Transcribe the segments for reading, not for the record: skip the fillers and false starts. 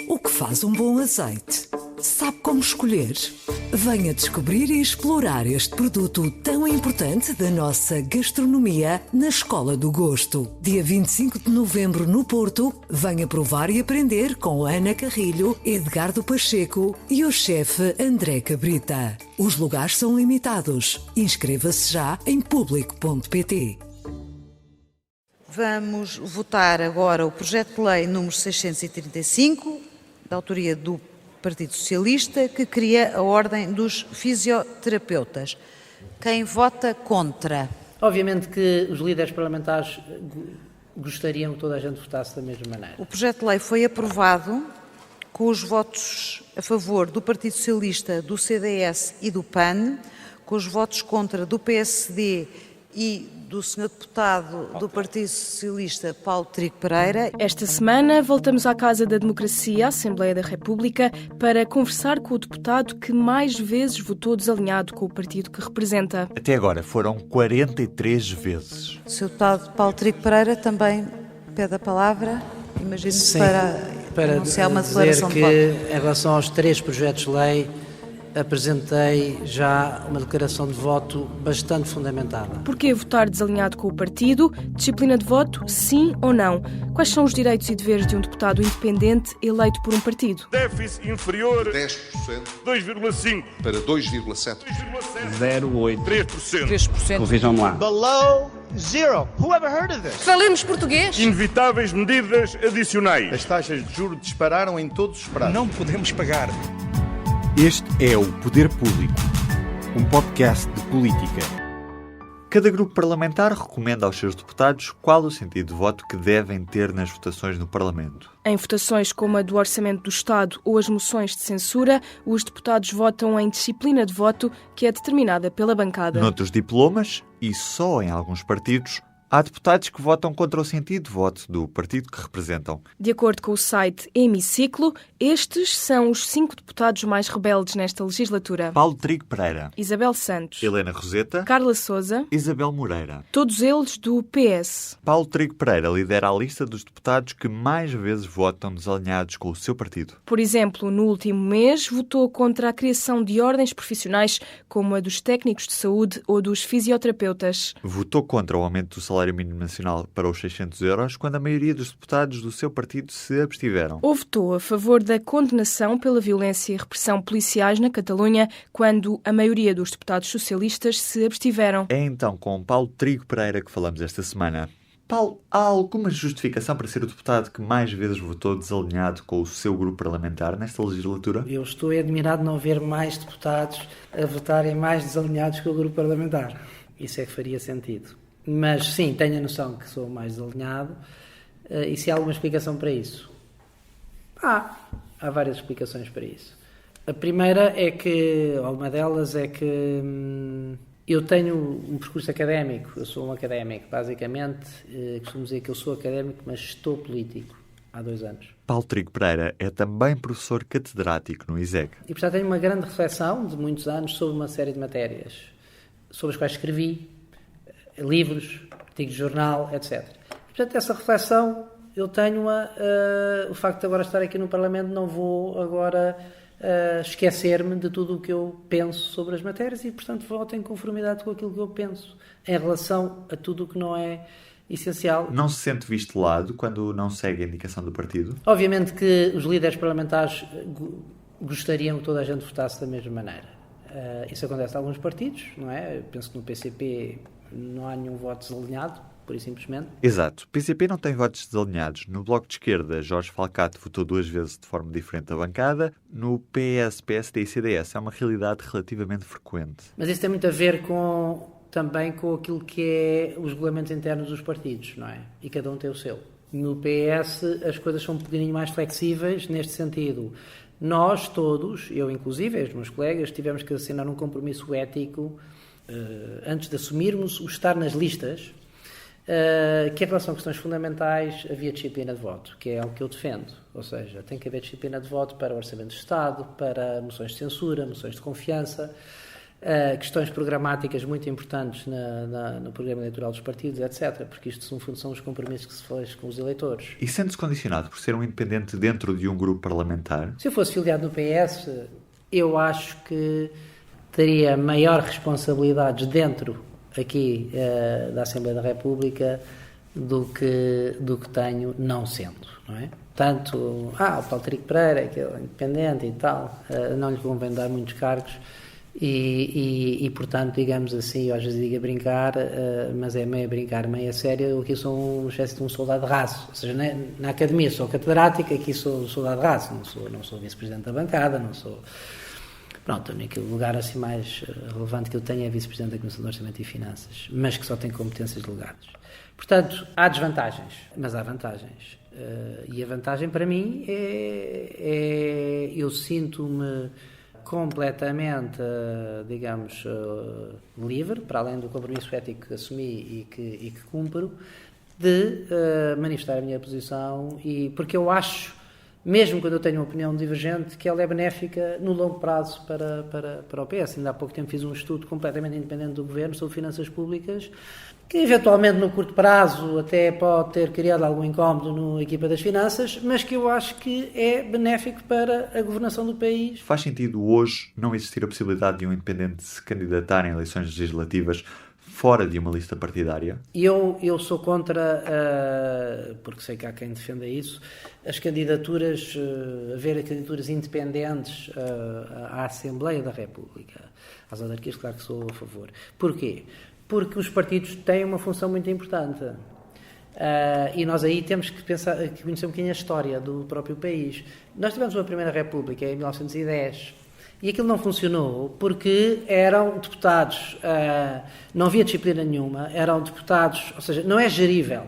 O que faz um bom azeite? Sabe como escolher? Venha descobrir e explorar este produto tão importante da nossa gastronomia na Escola do Gosto. Dia 25 de novembro no Porto, venha provar e aprender com Ana Carrilho, Edgardo Pacheco e o chefe André Cabrita. Os lugares são limitados. Inscreva-se já em público.pt. Vamos votar agora o projeto de lei número 635, da autoria do Partido Socialista, que cria a Ordem dos Fisioterapeutas. Quem vota contra? Obviamente que os líderes parlamentares gostariam que toda a gente votasse da mesma maneira. O projeto de lei foi aprovado com os votos a favor do Partido Socialista, do CDS e do PAN, com os votos contra do PSD e do Sr. Deputado do Partido Socialista, Paulo Trigo Pereira. Esta semana voltamos à Casa da Democracia, à Assembleia da República, para conversar com o deputado que mais vezes votou desalinhado com o partido que representa. Até agora foram 43 vezes. O Sr. Deputado Paulo Trigo Pereira também pede a palavra, imagino-se, para anunciar uma declaração de voto. Dizer que, em relação aos 3 projetos de lei, apresentei já uma declaração de voto bastante fundamentada. Porquê votar desalinhado com o partido? Disciplina de voto, sim ou não? Quais são os direitos e deveres de um deputado independente eleito por um partido? Déficit inferior 10%, 2,5%, para 2,7%, 0,8%, 3%. Corrijam lá. Below zero. Who ever heard of this? Falemos português. Inevitáveis medidas adicionais. As taxas de juros dispararam em todos os prazos. Não podemos pagar. Este é o Poder Público, um podcast de política. Cada grupo parlamentar recomenda aos seus deputados qual o sentido de voto que devem ter nas votações no Parlamento. Em votações como a do Orçamento do Estado ou as moções de censura, os deputados votam em disciplina de voto, que é determinada pela bancada. Noutros diplomas, e só em alguns partidos, há deputados que votam contra o sentido de voto do partido que representam. De acordo com o site Hemiciclo, estes são os 5 deputados mais rebeldes nesta legislatura. Paulo Trigo Pereira, Isabel Santos, Helena Roseta, Carla Sousa, Isabel Moreira. todos eles do PS. Paulo Trigo Pereira lidera a lista dos deputados que mais vezes votam desalinhados com o seu partido. Por exemplo, no último mês, votou contra a criação de ordens profissionais como a dos técnicos de saúde ou dos fisioterapeutas. Votou contra o aumento do salário mínimo nacional para os 600 euros, quando a maioria dos deputados do seu partido se abstiveram. Ou votou a favor da condenação pela violência e repressão policiais na Catalunha, quando a maioria dos deputados socialistas se abstiveram. É então com Paulo Trigo Pereira que falamos esta semana. Paulo, há alguma justificação para ser o deputado que mais vezes votou desalinhado com o seu grupo parlamentar nesta legislatura? Eu estou admirado de não ver mais deputados a votarem mais desalinhados que o grupo parlamentar. Isso é que faria sentido. Mas sim, tenho a noção que sou mais desalinhado. E se há alguma explicação para isso? Há várias explicações para isso. A primeira é que, ou uma delas é que eu tenho um percurso académico. Eu sou um académico, basicamente. Costumo dizer que eu sou académico, mas estou político há 2 anos. Paulo Trigo Pereira é também professor catedrático no ISEG. E, portanto, tenho uma grande reflexão de muitos anos sobre uma série de matérias, sobre as quais escrevi, livros, artigos de jornal, etc. Portanto, essa reflexão eu tenho-a. O facto de agora estar aqui no Parlamento, não vou agora esquecer-me de tudo o que eu penso sobre as matérias e, portanto, voto em conformidade com aquilo que eu penso em relação a tudo o que não é essencial. Não se sente visto de lado quando não segue a indicação do partido? Obviamente que os líderes parlamentares gostariam que toda a gente votasse da mesma maneira. Isso acontece em alguns partidos, não é? Eu penso que no PCP não há nenhum voto desalinhado, pura e simplesmente. Exato. O PCP não tem votos desalinhados. No Bloco de Esquerda, Jorge Falcato votou 2 vezes de forma diferente da bancada. No PS, PSD e CDS é uma realidade relativamente frequente. Mas isso tem muito a ver também com aquilo que é os regulamentos internos dos partidos, não é? E cada um tem o seu. No PS as coisas são um bocadinho mais flexíveis neste sentido. Nós todos, eu inclusive, os meus colegas, tivemos que assinar um compromisso ético antes de assumirmos o estar nas listas, que em relação a questões fundamentais havia disciplina de voto, que é algo que eu defendo. Ou seja, tem que haver disciplina de voto para o Orçamento de Estado, para moções de censura, moções de confiança. questões programáticas muito importantes no programa eleitoral dos partidos, etc., porque isto, no fundo, são os compromissos que se faz com os eleitores. E sente-se condicionado por ser um independente dentro de um grupo parlamentar? Se eu fosse filiado no PS, eu acho que teria maior responsabilidades dentro aqui da Assembleia da República do que tenho não sendo, não é? Tanto, o Paulo Trigo Pereira, que é independente e tal, não lhe convém dar muitos cargos e portanto, digamos assim, eu às vezes digo a brincar, mas é meio a brincar, meio a sério, eu aqui sou uma espécie de um soldado raso, ou seja, na academia sou catedrático, aqui sou soldado raso, não sou vice-presidente da bancada, não sou... Pronto, o único lugar assim mais relevante que eu tenho é vice-presidente da Comissão de Orçamento e Finanças, mas que só tem competências delegadas. Portanto, há desvantagens, mas há vantagens. E a vantagem para mim é eu sinto-me completamente, digamos, livre, para além do compromisso ético que assumi e que cumpro, de manifestar a minha posição, porque eu acho, mesmo quando eu tenho uma opinião divergente, que ela é benéfica no longo prazo para o PS. Ainda há pouco tempo fiz um estudo completamente independente do Governo sobre finanças públicas, que eventualmente no curto prazo até pode ter criado algum incómodo na equipa das finanças, mas que eu acho que é benéfico para a governação do país. Faz sentido hoje não existir a possibilidade de um independente se candidatar em eleições legislativas fora de uma lista partidária? Eu sou contra, porque sei que há quem defenda isso, as candidaturas, haver candidaturas independentes à Assembleia da República. Às autarquias, claro que sou a favor. Porquê? Porque os partidos têm uma função muito importante. E nós aí temos que conhecer um bocadinho a história do próprio país. Nós tivemos uma Primeira República em 1910 e aquilo não funcionou porque eram deputados, não havia disciplina nenhuma, eram deputados, ou seja, não é gerível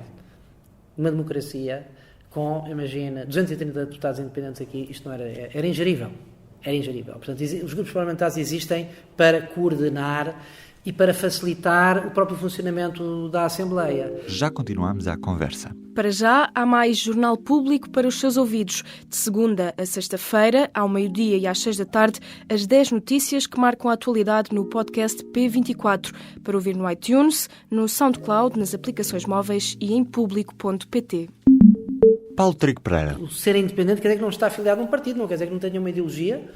uma democracia com, imagina, 230 deputados independentes aqui, isto não era ingerível. Era ingerível. Portanto, os grupos parlamentares existem para coordenar e para facilitar o próprio funcionamento da Assembleia. Já continuamos a conversa. Para já, há mais Jornal Público para os seus ouvidos. De segunda a sexta-feira, ao meio-dia e às 6 da tarde, as 10 notícias que marcam a atualidade no podcast P24, para ouvir no iTunes, no SoundCloud, nas aplicações móveis e em público.pt. Paulo Trigo Pereira. O ser independente quer dizer que não está afiliado a um partido, não quer dizer que não tenha uma ideologia.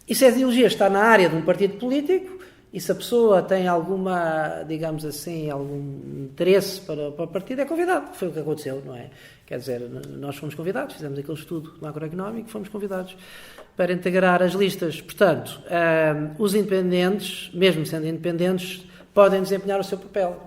E se a ideologia está na área de um partido político, e se a pessoa tem alguma, digamos assim, algum interesse para o partido, é convidado. Foi o que aconteceu, não é? Quer dizer, nós fomos convidados, fizemos aquele estudo macroeconómico, fomos convidados para integrar as listas. Portanto, os independentes, mesmo sendo independentes, podem desempenhar o seu papel.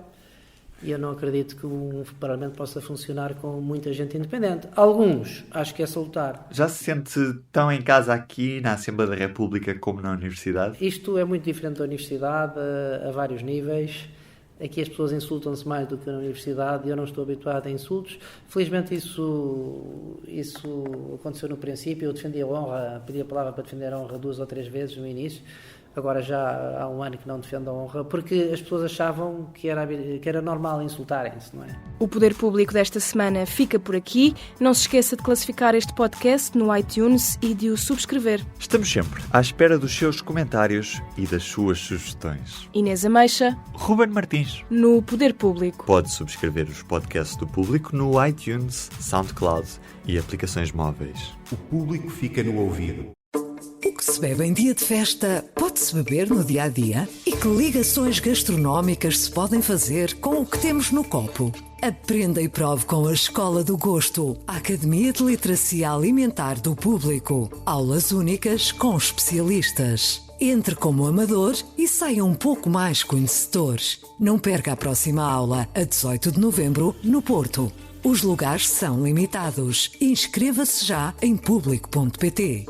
E eu não acredito que um Parlamento possa funcionar com muita gente independente. Alguns, acho que é salutar. Já se sente tão em casa aqui na Assembleia da República como na Universidade? Isto é muito diferente da Universidade a vários níveis. Aqui as pessoas insultam-se mais do que na Universidade e eu não estou habituado a insultos. Felizmente isso aconteceu no princípio. Eu defendi a honra, pedi a palavra para defender a honra 2 ou 3 vezes no início. Agora já há um ano que não defendo a honra, porque as pessoas achavam que era normal insultarem-se, não é? O Poder Público desta semana fica por aqui. Não se esqueça de classificar este podcast no iTunes e de o subscrever. Estamos sempre à espera dos seus comentários e das suas sugestões. Inês Ameixa. Ruben Martins. No Poder Público. Pode subscrever os podcasts do Público no iTunes, SoundCloud e aplicações móveis. O Público fica no ouvido. O que se bebe em dia de festa pode-se beber no dia-a-dia? E que ligações gastronómicas se podem fazer com o que temos no copo? Aprenda e prove com a Escola do Gosto, a Academia de Literacia Alimentar do Público. Aulas únicas com especialistas. Entre como amador e saia um pouco mais conhecedor. Não perca a próxima aula, a 18 de novembro, no Porto. Os lugares são limitados. Inscreva-se já em público.pt.